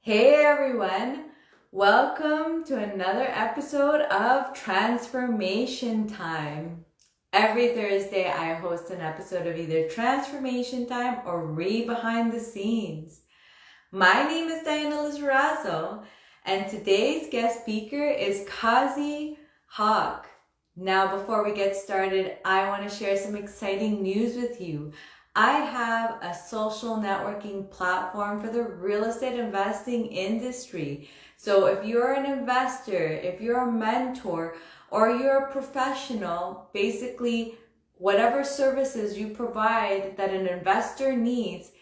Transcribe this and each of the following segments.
Hey everyone, welcome to another episode of Transformation Time. Every Thursday I host an episode of either Transformation Time or REI Behind the Scenes. My name is Diana Lizarazo and today's guest speaker is Kazi Haque. Now before we get started, I want to share some exciting news with you. I have a social networking platform for the real estate investing industry. So if you're an investor, if you're a mentor, or you're a professional, basically whatever services you provide that an investor needs,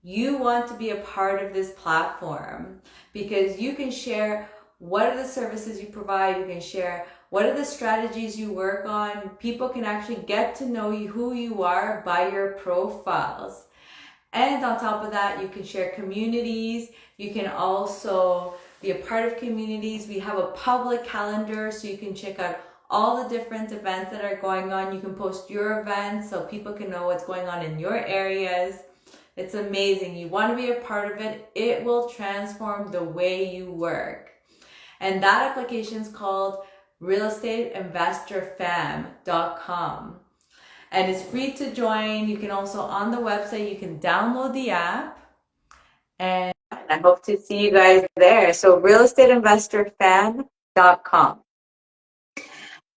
you want to be a part of this platform because you can share what are the services you provide, you can share what are the strategies you work on. People can actually get to know you, who you are by your profiles. And on top of that, you can share communities. You can also be a part of communities. We have a public calendar so you can check out all the different events that are going on. You can post your events so people can know what's going on in your areas. It's amazing. You want to be a part of it. It will transform the way you work. And that application is called realestateinvestorfam.com. And it's free to join. You can also, on the website, you can download the app. And I hope to see you guys there. So realestateinvestorfam.com.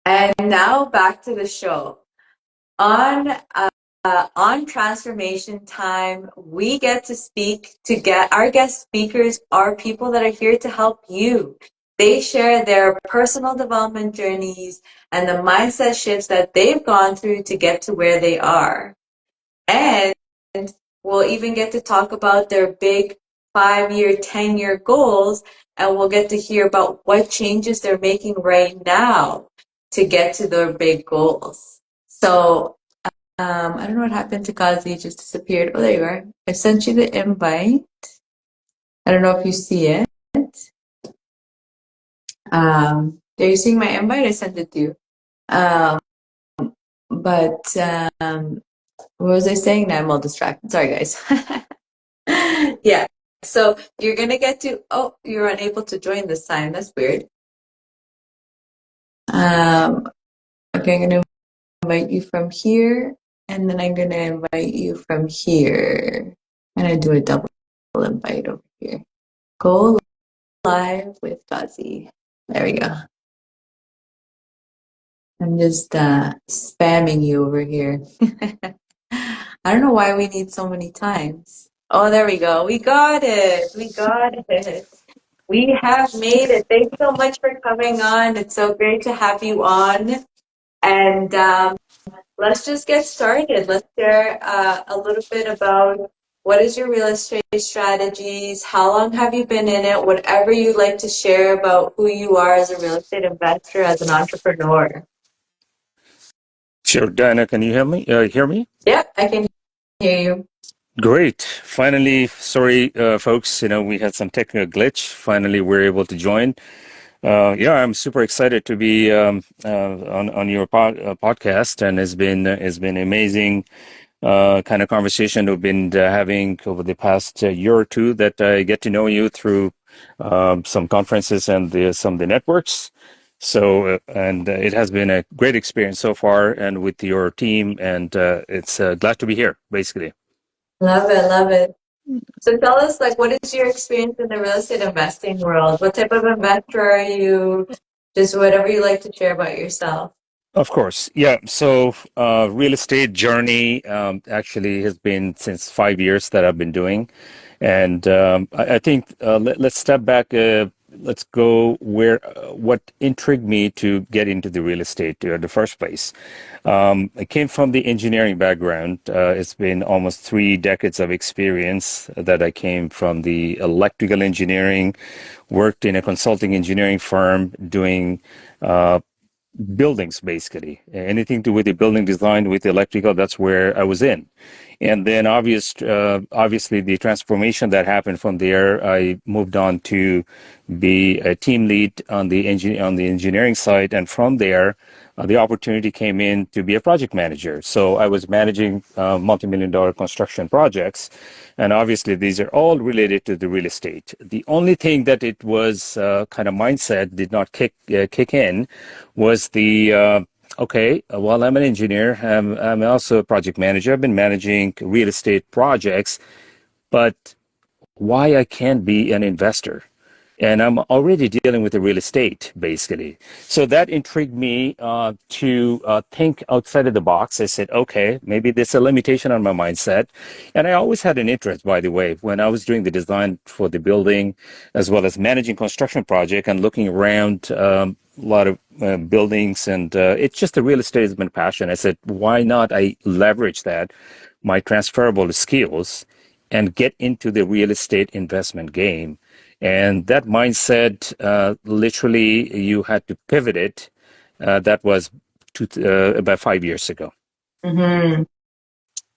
And now back to the show. On Transformation Time, we get to our guest speakers are people that are here to help you. They share their personal development journeys and the mindset shifts that they've gone through to get to where they are. And we'll even get to talk about their big 5-year, 10-year goals, and we'll get to hear about what changes they're making right now to get to their big goals. So I don't know what happened to Kazi, it just disappeared. Oh, there you are. I sent you the invite. I don't know if you see it. Are you seeing my invite? I sent it to you. But what was I saying? Now I'm all distracted. Sorry, guys. Yeah. So you're gonna get to. Oh, you're unable to join this time. That's weird. Okay, I'm gonna invite you from here, and then I'm gonna invite you from here. I'm gonna do a double invite over here. Go live with Kazi. There we go. I'm just spamming you over here. I don't know why we need so many times. Oh, there we go. We got it. We got it. We have made it. Thanks so much for coming on. It's so great to have you on. And let's just get started. Let's share a little bit about what is your real estate strategies, how long have you been in it, whatever you'd like to share about who you are as a real estate investor, as an entrepreneur. Sure, Diana, can you hear me? Yep, I can hear you. Great. Finally, sorry, folks, we had some technical glitch. Finally, we're able to join. Yeah, I'm super excited to be on your podcast, and it's been amazing kind of conversation we've been having over the past year or two. That I get to know you through some conferences and some of the networks. So, and it has been a great experience so far, and with your team, and it's glad to be here, basically. Love it, love it. So tell us, like, what is your experience in the real estate investing world? What type of investor are you? Just whatever you like to share about yourself. Of course, yeah. So, real estate journey actually has been since 5 years that I've been doing, and I think let's step back. Let's go where what intrigued me to get into the real estate in the first place. I came from the engineering background. It's been almost 3 decades of experience that I came from the electrical engineering, worked in a consulting engineering firm doing buildings, basically anything to with the building design, with the electrical. That's where I was in. And then obviously the transformation that happened from there, I moved on to be a team lead on the engineering side, and from there the opportunity came in to be a project manager. So I was managing multi-million dollar construction projects. And obviously, these are all related to the real estate. The only thing that it was kind of mindset did not kick in was the okay, well, I'm an engineer. I'm also a project manager. I've been managing real estate projects, but why I can't be an investor? And I'm already dealing with the real estate, basically. So that intrigued me to think outside of the box. I said, okay, maybe there's a limitation on my mindset. And I always had an interest, by the way, when I was doing the design for the building, as well as managing construction project and looking around a lot of buildings. And it's just the real estate has been passion. I said, why not I leverage that, my transferable skills, and get into the real estate investment game. And that mindset, literally, you had to pivot it. That was about 5 years ago. Mm-hmm.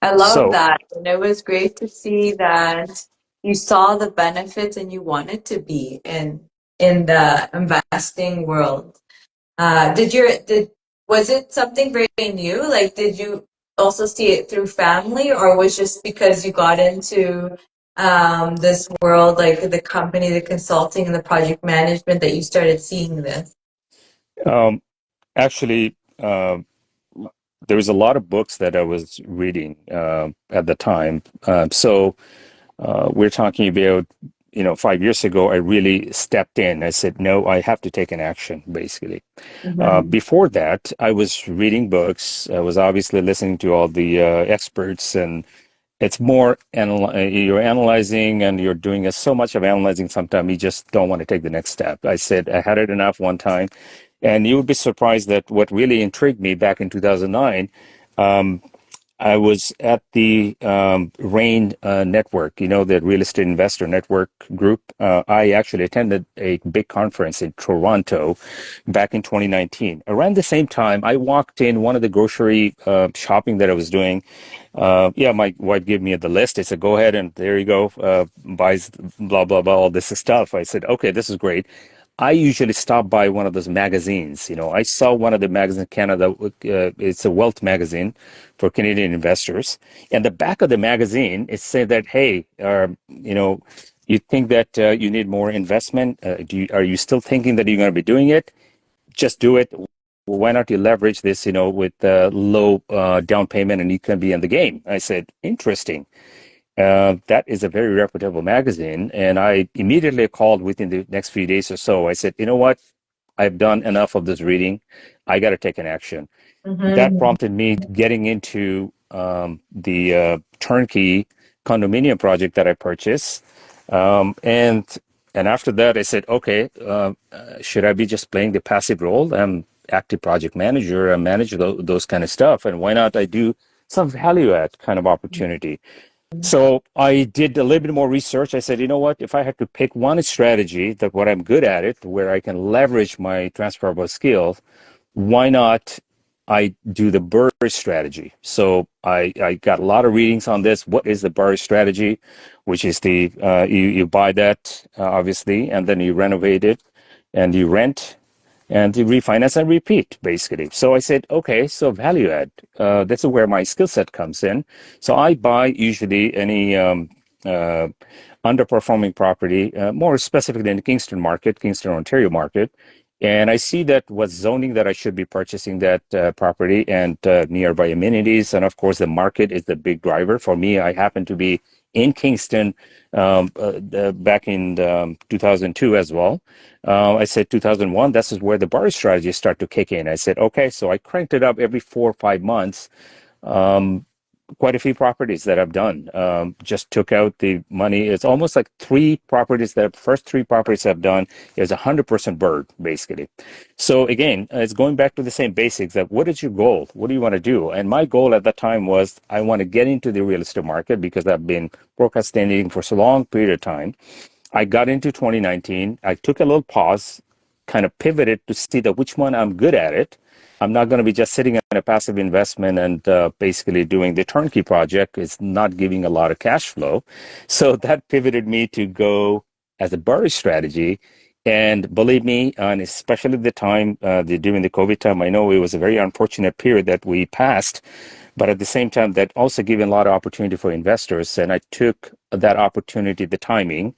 I love So, that. And it was great to see that you saw the benefits and you wanted to be in the investing world. Did was it something very new? Like, did you also see it through family, or was just because you got into this world, like the company, the consulting, and the project management, that you started seeing this? um, actually, there was a lot of books that I was reading at the time. We're talking about, 5 years ago, I really stepped in. I said, no, I have to take an action, basically. Mm-hmm. Before that, I was reading books. I was obviously listening to all the experts, and it's more you're analyzing and you're doing so much of analyzing. Sometimes you just don't want to take the next step. I said I had it enough one time, and you would be surprised that what really intrigued me back in 2009. I was at the REIN network, the real estate investor network group. I actually attended a big conference in Toronto back in 2019. Around the same time, I walked in one of the grocery shopping that I was doing. Yeah, my wife gave me the list. I said, go ahead and there you go, buys blah, blah, blah, all this stuff. I said, okay, this is great. I usually stop by one of those magazines. I saw one of the magazines in Canada. It's a wealth magazine for Canadian investors. And the back of the magazine, it said that, hey, you think that you need more investment? Are you still thinking that you're going to be doing it? Just do it. Why not you leverage this, with low down payment and you can be in the game? I said, interesting. That is a very reputable magazine. And I immediately called within the next few days or so. I said, you know what? I've done enough of this reading. I got to take an action. That Mm-hmm. prompted me getting into the turnkey condominium project that I purchased. And after that, I said, okay, should I be just playing the passive role? I'm active project manager. I manage those kind of stuff. And why not I do some value add kind of opportunity? So I did a little bit more research. I said, you know what? If I had to pick one strategy that what I'm good at it, where I can leverage my transferable skills, why not I do the BRRRR strategy? So I got a lot of readings on this. What is the BRRRR strategy? Which is you buy that obviously, and then you renovate it, and you rent, and you refinance and repeat, basically. So I said, okay, so value add. That's where my skill set comes in. So I buy usually any uh, underperforming property, more specifically in the Kingston market, Kingston, Ontario market. And I see that what zoning that I should be purchasing that property and nearby amenities. And of course, the market is the big driver. For me, I happen to be in Kingston back in 2002 as well. I said 2001, this is where the BRRRR strategy start to kick in. I said, okay, so I cranked it up every 4 or 5 months. Um, Quite a few properties that I've done. Just took out the money. It's almost like first three properties I've done is 100% bird, basically. So again, it's going back to the same basics that what is your goal? What do you want to do? And my goal at that time was I want to get into the real estate market because I've been procrastinating for so long period of time. I got into 2019. I took a little pause, kind of pivoted to see that which one I'm good at it. I'm not going to be just sitting in a passive investment and basically doing the turnkey project. It's not giving a lot of cash flow. So that pivoted me to go as a BRRRR strategy And believe me, and especially the time during the COVID time, I know it was a very unfortunate period that we passed, but at the same time, that also gave a lot of opportunity for investors. And I took that opportunity, the timing,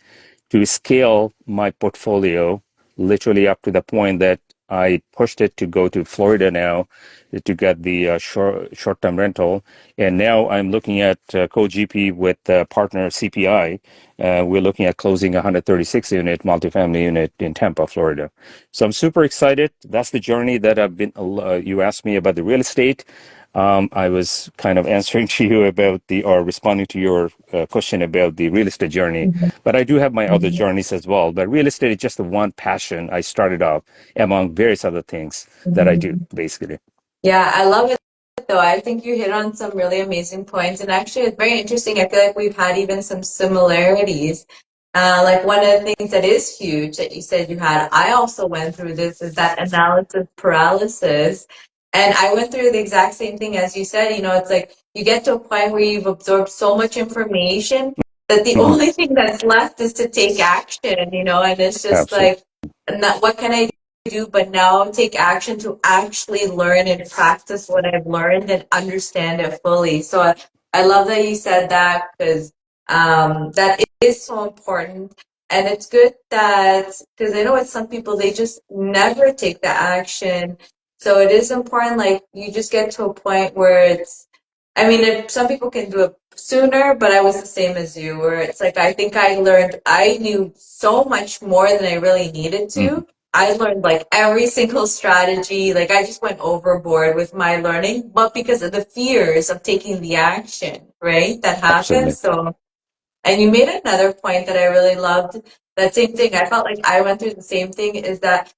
to scale my portfolio literally up to the point that I pushed it to go to Florida now to get the short-term rental. And now I'm looking at co-GP with partner CPI. We're looking at closing a 136 unit multifamily unit in Tampa, Florida. So I'm super excited. That's the journey that I've been. You asked me about the real estate. I was kind of answering to you about or responding to your question about the real estate journey. But I do have my other journeys as well. But real estate is just the one passion I started off among various other things that I do, basically. Yeah, I love it though. I think you hit on some really amazing points. And actually, it's very interesting. I feel like we've had even some similarities. Like one of the things that is huge that you said you had, I also went through this, is that analysis paralysis. And I went through the exact same thing as you said. It's like you get to a point where you've absorbed so much information that the Hmm. only thing that's left is to take action, and it's just Absolutely. like, not, what can I do, but now take action to actually learn and practice what I've learned and understand it fully. So I love that you said that, because that is so important. And it's good that, because I know with some people, they just never take the action. So it is important, like you just get to a point where I mean, if some people can do it sooner, but I was the same as you, where it's like I think I knew so much more than I really needed Hmm. to. I learned like every single strategy. Like I just went overboard with my learning, but because of the fears of taking the action, right? That Absolutely. happens. So, and you made another point that I really loved. That same thing. I felt like I went through the same thing, is that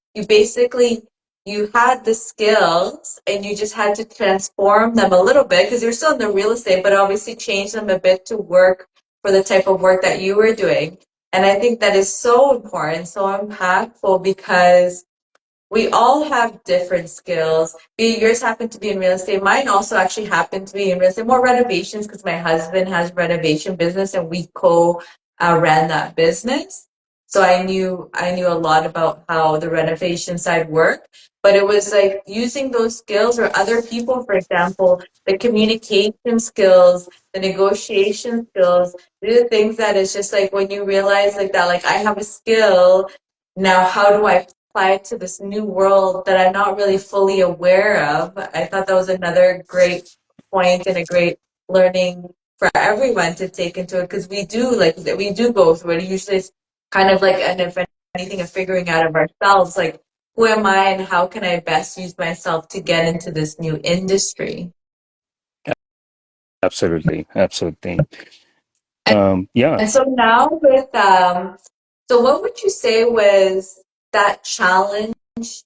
you had the skills and you just had to transform them a little bit, because you're still in the real estate, but obviously change them a bit to work for the type of work that you were doing. And I think that is so important, so impactful, because we all have different skills. Yours happen to be in real estate. Mine also actually happened to be in real estate, more renovations, because my husband has renovation business and we ran that business. So I knew a lot about how the renovation side worked. But it was like using those skills, or other people, for example, the communication skills, the negotiation skills. These are things that is just like when you realize like that, like I have a skill. Now, how do I apply it to this new world that I'm not really fully aware of? I thought that was another great point and a great learning for everyone to take into it, because we do go through it. Usually it's kind of like, and if anything, a figuring out of ourselves, like who am I and how can I best use myself to get into this new industry? Absolutely. Absolutely. Yeah, And so now so what would you say was that challenge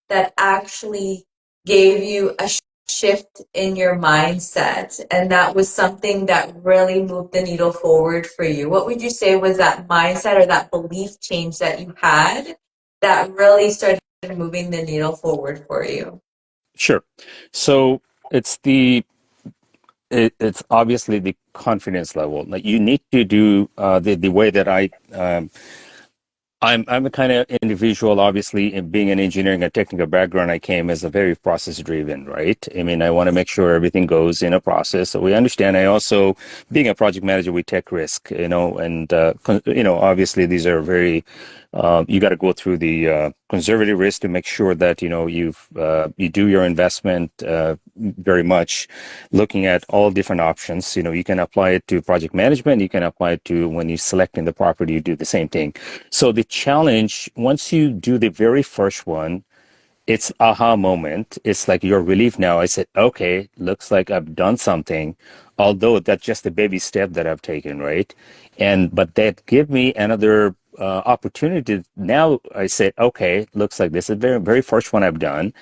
that actually gave you a shift in your mindset, and that was something that really moved the needle forward for you? What would you say was that mindset or that belief change that you had that really started moving the needle forward for you? sure. So it's it's obviously the confidence level. Like you need to do the way that I'm a kind of individual, obviously, in being an engineering and technical background, I came as a very process driven, right? I mean, I want to make sure everything goes in a process. So we understand. I also, being a project manager, we take risk, and, obviously these are you got to go through the conservative risk to make sure that, you do your investment very much looking at all different options. You can apply it to project management. You can apply it to when you're selecting the property, you do the same thing. So the challenge, once you do the very first one, it's aha moment. It's like you're relieved now. I said, okay, looks like I've done something, although that's just a baby step that I've taken, right? But that give me another opportunity. Now I said, okay, looks like this is the very, very first one I've done.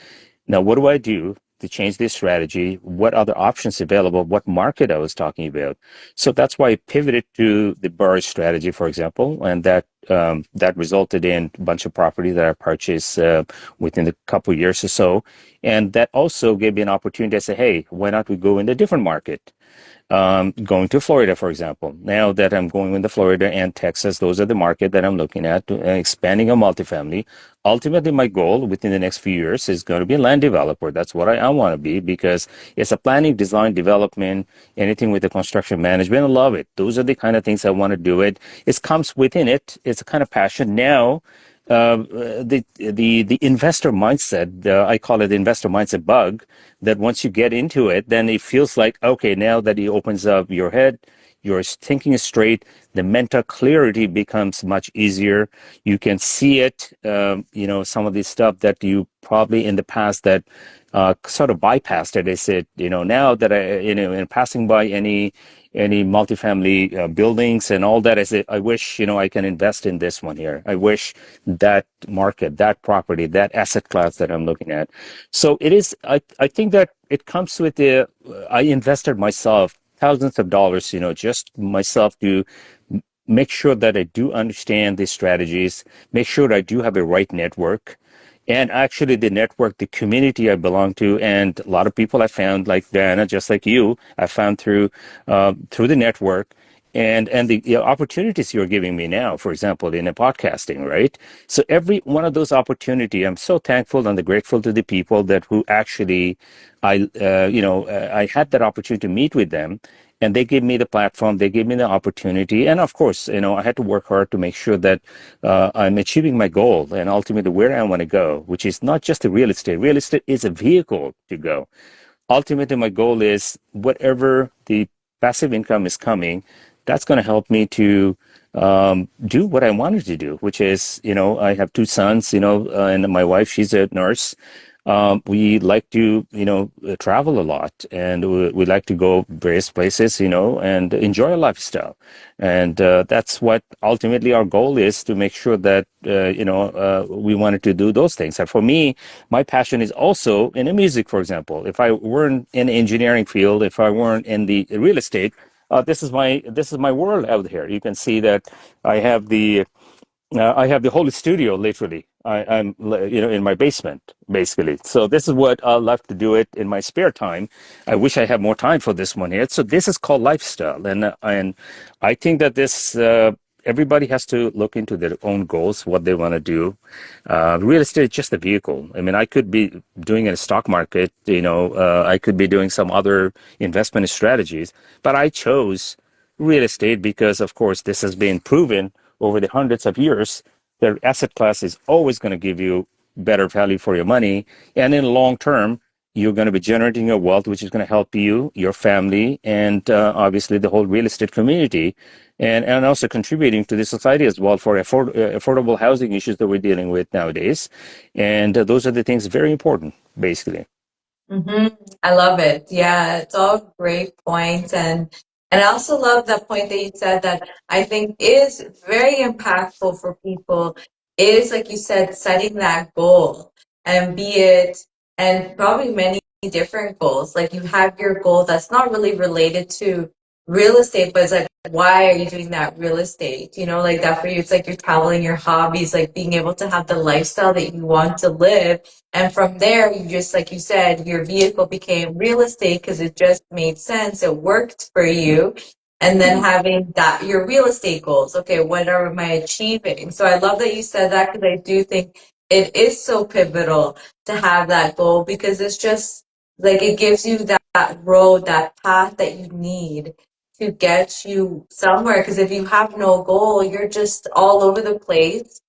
Now, what do I do to change this strategy? What other options available? What market I was talking about? So that's why I pivoted to the Burr strategy, for example, and that resulted in a bunch of property that I purchased within a couple of years or so, and that also gave me an opportunity to say, hey, why not we go in a different market? going to Florida, for example. Now that I'm going into Florida and Texas, those are the market that I'm looking at, expanding a multifamily. Ultimately, my goal within the next few years is going to be a land developer. That's what I want to be because it's a planning, design, development, anything with the construction management. I love it. Those are the kind of things I want to do. It comes within it. It's a kind of passion now. The investor mindset, I call it the investor mindset bug, that once you get into it, then it feels like, okay, now that it opens up your head, your thinking is straight, the mental clarity becomes much easier. You can see it, some of the stuff that you probably in the past that sort of bypassed it. I said, now that in passing by any multifamily buildings and all that, I said, I wish, I can invest in this one here. I wish that market, that property, that asset class that I'm looking at. So it is, I think that it comes with I invested myself thousands of dollars, just myself to make sure that I do understand these strategies, make sure I do have a right network. And actually, the network, the community I belong to, and a lot of people I found, like Diana, just like you, I found through the network, and the opportunities you're giving me now, for example, in a podcasting, right? So every one of those opportunity, I'm so thankful and grateful to the people that who actually, I had that opportunity to meet with them, and they gave me the platform, they gave me the opportunity, and of course, I had to work hard to make sure that I'm achieving my goal and ultimately where I want to go, which is not just the real estate. Real estate is a vehicle to go. Ultimately, my goal is whatever the passive income is coming, that's going to help me to do what I wanted to do, which is, I have two sons, and my wife, she's a nurse. We like to, travel a lot, and we like to go various places, and enjoy a lifestyle. And that's what ultimately our goal is, to make sure that, we wanted to do those things. And for me, my passion is also in the music, for example. If I weren't in the engineering field, if I weren't in the real estate, this is my world out here. You can see that I have the I have the whole studio literally. I'm in my basement basically. So this is what I love to do it in my spare time. I wish I had more time for this one here. So this is called lifestyle, and I think that this everybody has to look into their own goals, what they want to do. Real estate is just a vehicle. I mean, I could be doing in a stock market. I could be doing some other investment strategies, but I chose real estate because, of course, this has been proven over the hundreds of years. The asset class is always going to give you better value for your money. And in the long term, you're going to be generating a wealth, which is going to help you, your family, and obviously the whole real estate community, and also contributing to the society as well for affordable housing issues that we're dealing with nowadays. And those are the things very important, basically. I love it. Yeah, it's all great points, and I also love that point that you said that I think is very impactful for people is, like you said, setting that goal, and be it, and probably many different goals. Like you have your goal that's not really related to real estate, but it's like, why are you doing that real estate? Like that for you, it's like you're traveling, your hobbies, like being able to have the lifestyle that you want to live. And from there, you just, like you said, your vehicle became real estate because it just made sense. It worked for you. And then having that, your real estate goals. Okay, what am I achieving? So I love that you said that, because I do think it is so pivotal to have that goal, because it's just like it gives you that road, that path that you need to get you somewhere. Because if you have no goal, you're just all over the place,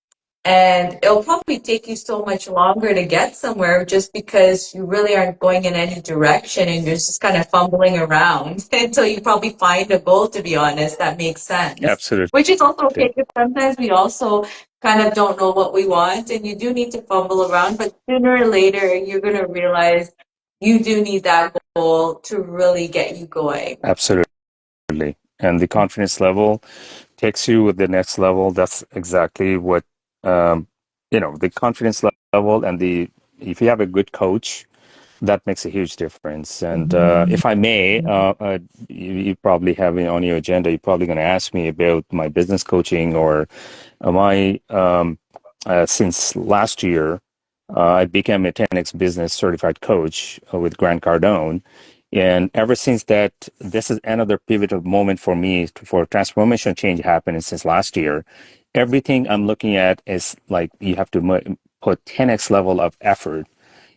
and it'll probably take you so much longer to get somewhere, just because you really aren't going in any direction and you're just kind of fumbling around until you probably find a goal, to be honest, that makes sense. Absolutely. Which is also okay, because sometimes we also kind of don't know what we want, and you do need to fumble around, but sooner or later you're going to realize you do need that goal to really get you going. Absolutely. And the confidence level takes you with the next level. That's exactly what, um, the confidence level, and if you have a good coach, that makes a huge difference. And if I may, you probably have it on your agenda. You're probably going to ask me about my business coaching, or my since last year, I became a 10x business certified coach with Grant Cardone. And ever since that, this is another pivotal moment for me for transformation change happening since last year. Everything I'm looking at is like you have to put 10x level of effort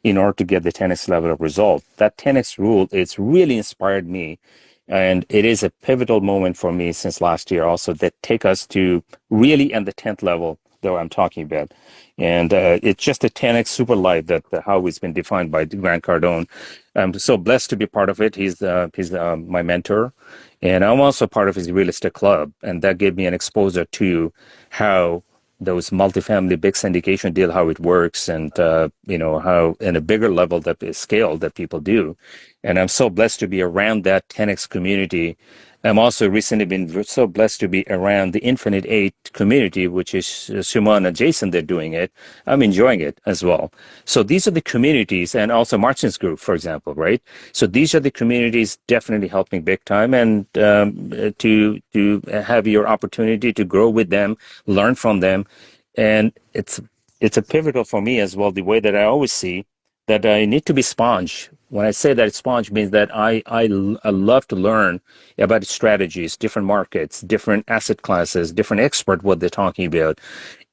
in order to get the 10x level of result. That 10x rule, it's really inspired me. And it is a pivotal moment for me since last year also that take us to really at the 10th level that I'm talking about. And it's just a 10x super life that how it's been defined by Grant Cardone. I'm so blessed to be part of it. He's my mentor. And I'm also part of his real estate club. And that gave me an exposure to how those multifamily big syndication deal, how it works, and how in a bigger level that is scale that people do. And I'm so blessed to be around that 10x community. I'm also recently been so blessed to be around the Infinite Eight community, which is Suman and Jason. They're doing it. I'm enjoying it as well. So these are the communities, and also Martin's group, for example, right? So these are the communities definitely helping big time, and to have your opportunity to grow with them, learn from them, and it's a pivotal for me as well. The way that I always see that I need to be sponge. When I say that sponge means that I love to learn about strategies, different markets, different asset classes, different expert, what they're talking about.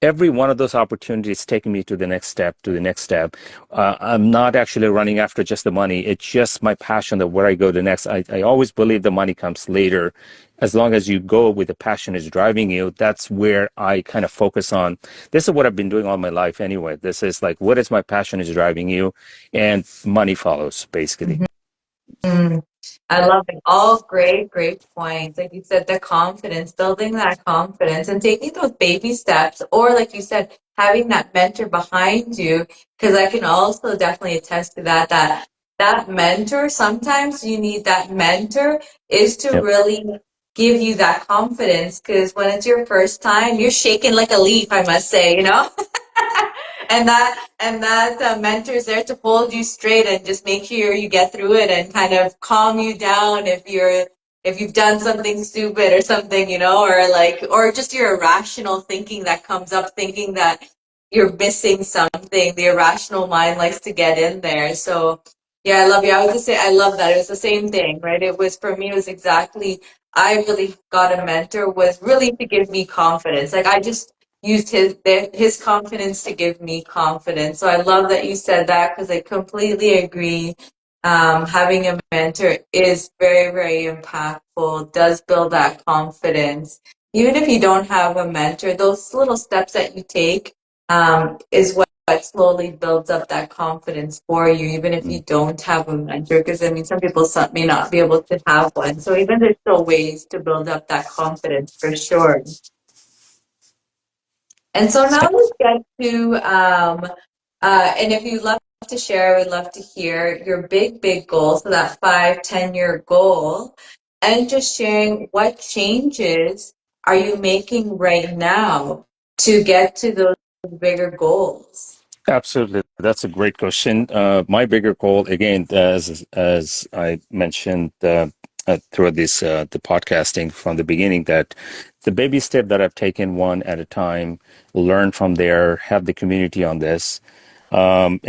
Every one of those opportunities taking me to the next step, to the next step. I'm not actually running after just the money. It's just my passion that where I go the next. I always believe the money comes later. As long as you go with the passion is driving you, that's where I kind of focus on. This is what I've been doing all my life anyway. This is like, what is my passion is driving you? And money follows, basically. Mm, I love it. All great, great points. Like you said, the confidence, building that confidence and taking those baby steps, or like you said, having that mentor behind you. Because I can also definitely attest to that, that mentor, sometimes you need that mentor is to Yep. really give you that confidence. Because when it's your first time, you're shaking like a leaf, I must say, you know? And that mentor's there to hold you straight and just make sure you get through it and kind of calm you down if you've done something stupid or something, or just your irrational thinking that comes up, thinking that you're missing something. The irrational mind likes to get in there. So yeah, I love you. I was just say I love that. It was the same thing, right? It was for me. It was exactly. I really got a mentor was really to give me confidence. Like I just used his confidence to give me confidence. So I love that you said that because I completely agree. Having a mentor is very, very impactful, does build that confidence. Even if you don't have a mentor, those little steps that you take is what slowly builds up that confidence for you, even if you don't have a mentor. Because I mean, some people may not be able to have one. So even there's still ways to build up that confidence for sure. And so now let's get to, and if you'd love to share, I would love to hear your big, big goal. So that 5, 10 year goal, and just sharing what changes are you making right now to get to those bigger goals? Absolutely. That's a great question. My bigger goal, again, as I mentioned through this the podcasting from the beginning, that the baby step that I've taken one at a time, learn from there, have the community on this, and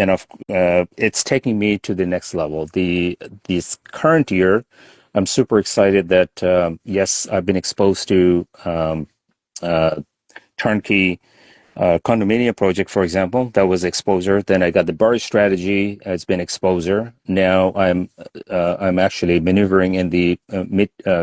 it's taking me to the next level. This current year, I'm super excited that yes, I've been exposed to turnkey condominium project, for example, that was exposure. Then I got the barge strategy. It's been exposure. Now I'm actually maneuvering in the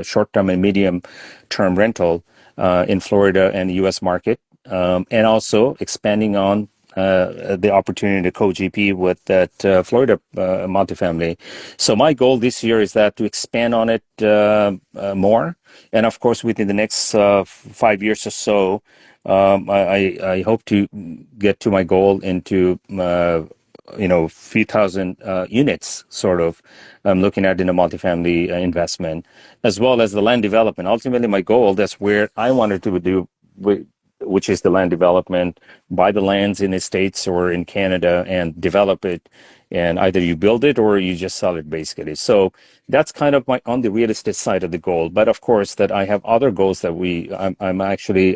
short term and medium term rental in Florida and the U.S. market, and also expanding on the opportunity to co-GP with that Florida multifamily. So my goal this year is that to expand on it more, and of course within the next 5 years or so. I hope to get to my goal into few thousand units sort of. I'm looking at in a multifamily investment as well as the land development. Ultimately, my goal, that's where I wanted to do, which is the land development, buy the lands in the States or in Canada and develop it, and either you build it or you just sell it, basically. So that's kind of my on the real estate side of the goal. But of course, that I have other goals that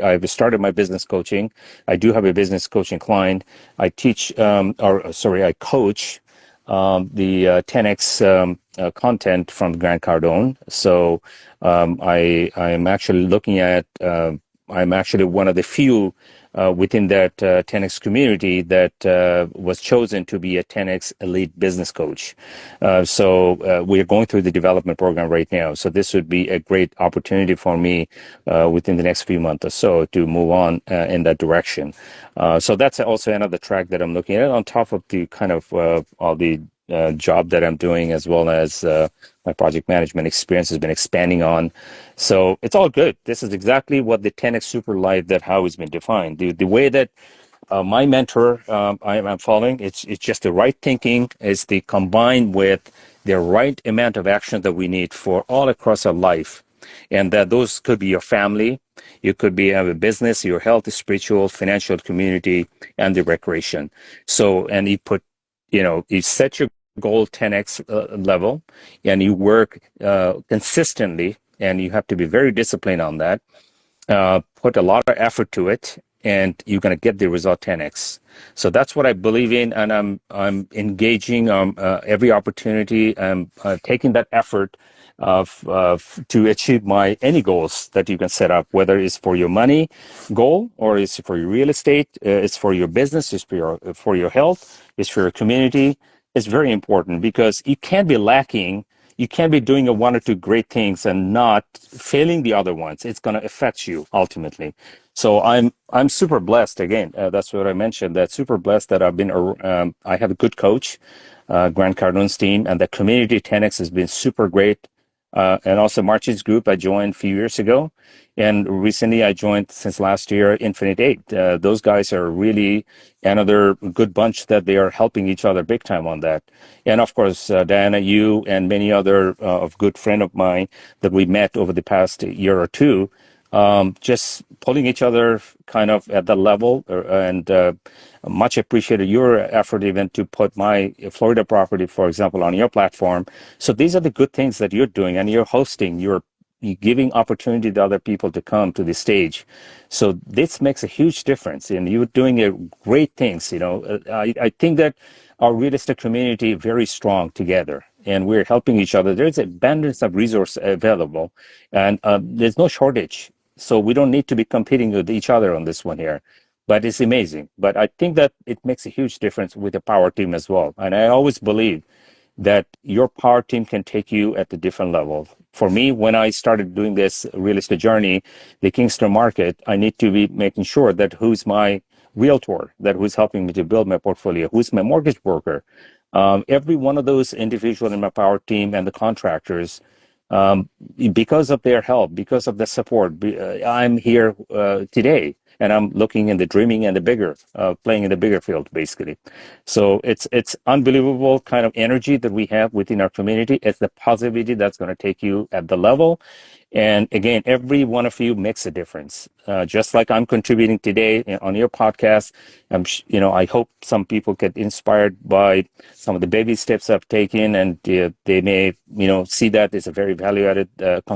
I've started my business coaching. I do have a business coaching client. I teach, I coach the 10x content from Grant Cardone. So I am actually looking at. I'm actually one of the few within that 10x community that was chosen to be a 10x elite business coach. So we are going through the development program right now. So this would be a great opportunity for me within the next few months or so to move on in that direction. So that's also another track that I'm looking at on top of the kind of all the job that I'm doing, as well as my project management experience has been expanding on. So it's all good. This is exactly what the 10x super life that how has been defined. The way that my mentor I'm following, it's just the right thinking is the combined with the right amount of action that we need for all across our life. And that those could be your family, you could be have a business, your health, spiritual, financial community, and the recreation. So, and you set your goal 10x level, and you work consistently, and you have to be very disciplined on that. Put a lot of effort to it, and you're going to get the result 10x. So that's what I believe in, and I'm engaging every opportunity. I'm taking that effort to achieve my any goals that you can set up, whether it's for your money goal or it's for your real estate, it's for your business, it's for your health, it's for your community. It's very important because you can't be lacking. You can't be doing one or two great things and not failing the other ones. It's going to affect you ultimately. So I'm super blessed. Again, that's what I mentioned. That super blessed that I have a good coach, Grant Cardone's team, and the community 10x has been super great. And also March's group I joined a few years ago, and recently I joined since last year Infinite Eight. Those guys are really another good bunch that they are helping each other big time on that. And of course, Diana, you and many other of good friend of mine that we met over the past year or two, just pulling each other kind of at the level, and much appreciated your effort even to put my Florida property, for example, on your platform. So these are the good things that you're doing, and you're hosting, you're giving opportunity to other people to come to the stage. So this makes a huge difference, and you're doing great things. I think that our real estate community very strong together, and we're helping each other. There's abundance of resource available, and there's no shortage. So we don't need to be competing with each other on this one here. But it's amazing. But I think that it makes a huge difference with the power team as well. And I always believe that your power team can take you at a different level. For me, when I started doing this real estate journey, the Kingston market, I need to be making sure that who's my realtor, that who's helping me to build my portfolio, who's my mortgage broker. Every one of those individuals in my power team and the contractors, um, because of their help, because of the support, I'm here today, and I'm looking in the dreaming and the bigger, playing in the bigger field, basically. So it's unbelievable kind of energy that we have within our community. It's the positivity that's going to take you at the level. And again, every one of you makes a difference. Just like I'm contributing today on your podcast, I hope some people get inspired by some of the baby steps I've taken, and they may, see that it's a very value-added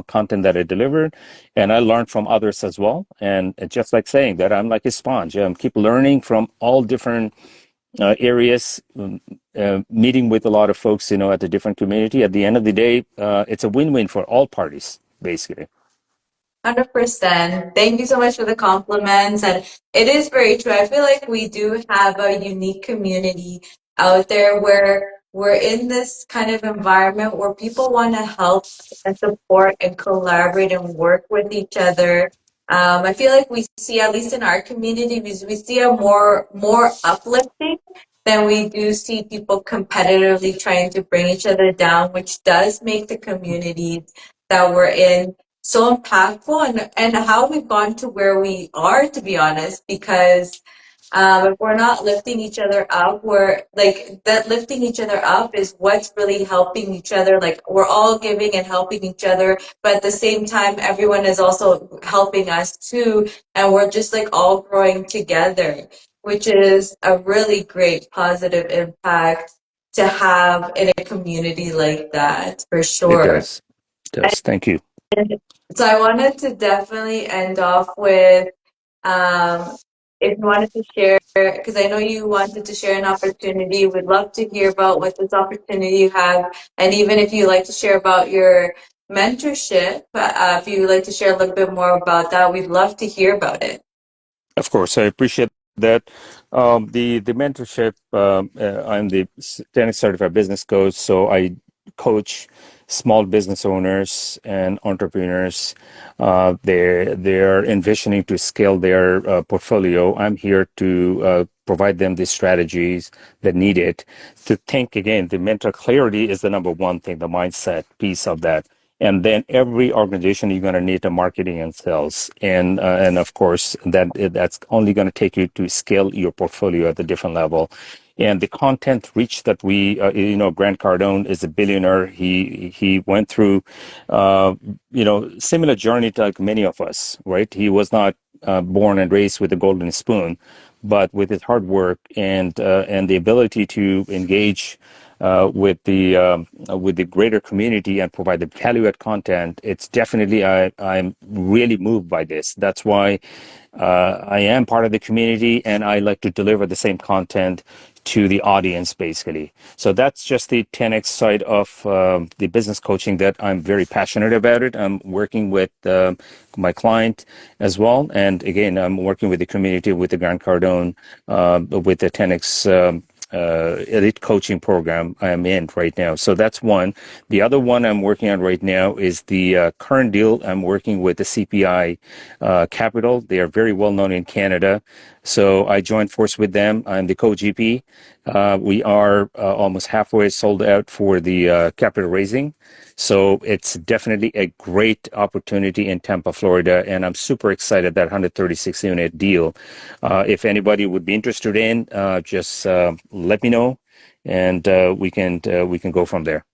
content that I delivered, and I learned from others as well. And just like saying that, I'm like a sponge. I keep learning from all different areas, meeting with a lot of folks, at the different community. At the end of the day, it's a win-win for all parties, basically. 100%. Thank you so much for the compliments. And it is very true. I feel like we do have a unique community out there where we're in this kind of environment where people want to help and support and collaborate and work with each other. I feel like we see, at least in our community, we see a more uplifting than we do see people competitively trying to bring each other down, which does make the communities that we're in so impactful, and how we've gone to where we are, to be honest, because if we're not lifting each other up, we're like that lifting each other up is what's really helping each other. Like we're all giving and helping each other, but at the same time, everyone is also helping us too, and we're just like all growing together, which is a really great positive impact to have in a community like that, for It sure. does. It does. Thank you. So I wanted to definitely end off with if you wanted to share, because I know you wanted to share an opportunity, we'd love to hear about what this opportunity you have. And even if you like to share about your mentorship, if you would like to share a little bit more about that, we'd love to hear about it. Of course, I appreciate that. The mentorship. I'm the tennis certified business coach, so I coach small business owners and entrepreneurs. They're envisioning to scale their portfolio. I'm here to provide them the strategies that need it to think again. The mental clarity is the number one thing, the mindset piece of that. And then every organization you're going to need a marketing and sales, and of course that's only going to take you to scale your portfolio at a different level. And the content reach that Grant Cardone is a billionaire. He went through, similar journey to like many of us, right? He was not born and raised with a golden spoon, but with his hard work and the ability to engage with the greater community and provide the value add content, it's definitely I'm really moved by this. That's why I am part of the community, and I like to deliver the same content to the audience, basically. So that's just the 10x side of the business coaching that I'm very passionate about it. I'm working with my client as well, and again, I'm working with the community, with the Grant Cardone, with the 10x. Elite coaching program I am in right now. So that's one. The other one I'm working on right now is the current deal. I'm working with the CPI Capital. They are very well known in Canada. So I joined force with them. I'm the co-GP. We are almost halfway sold out for the capital raising. So it's definitely a great opportunity in Tampa, Florida, and I'm super excited that 136 unit deal. If anybody would be interested in, just let me know, and we can go from there.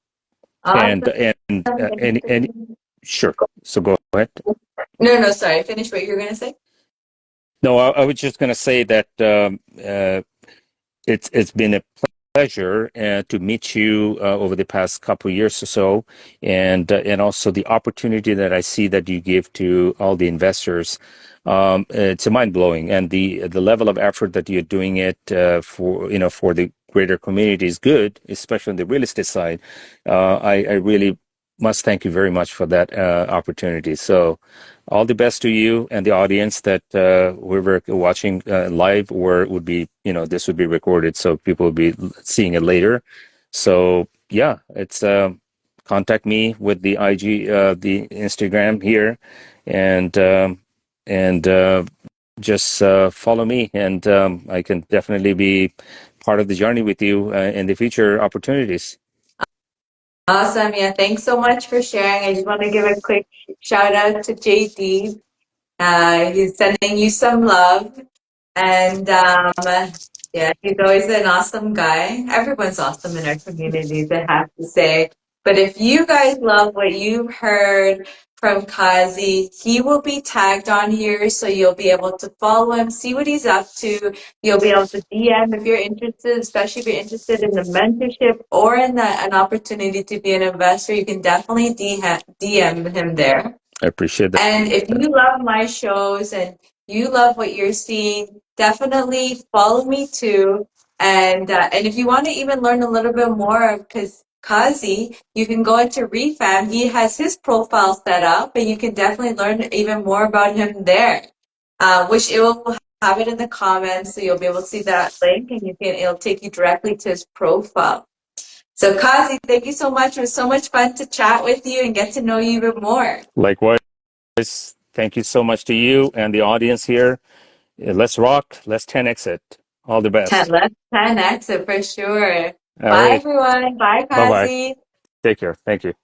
Awesome. And sure. So go ahead. No, no, sorry. Finish what you were going to say. No, I was just going to say that it's been a pleasure to meet you over the past couple of years or so, and also the opportunity that I see that you give to all the investors. It's mind blowing, and the level of effort that you're doing it for the greater community is good, especially on the real estate side. I really must thank you very much for that opportunity. So all the best to you and the audience that whoever watching live, or would be, this would be recorded, so people will be seeing it later. So yeah, it's contact me with the IG, the Instagram here, and just follow me, and I can definitely be part of the journey with you in the future opportunities. Awesome. Yeah, thanks so much for sharing. I just want to give a quick shout out to JD. He's sending you some love. And yeah, he's always an awesome guy. Everyone's awesome in our communities, I have to say. But if you guys love what you've heard from Kazi, he will be tagged on here, so you'll be able to follow him, see what he's up to. You'll be able to DM if you're interested, especially if you're interested in the mentorship or in an opportunity to be an investor. You can definitely DM him there. I appreciate that. And if you love my shows and you love what you're seeing, definitely follow me too. And if you want to even learn a little bit more, because Kazi, you can go into REFAM. He has his profile set up, and you can definitely learn even more about him there. Which it will have it in the comments, so you'll be able to see that link, and it'll take you directly to his profile. So Kazi, thank you so much. It was so much fun to chat with you and get to know you even more. Likewise. Thank you so much to you and the audience here. Let's rock. Let's 10x it. All the best. Let's 10x it for sure. All Bye, right. everyone. Bye, Bye bye. Kazi. Take care. Thank you.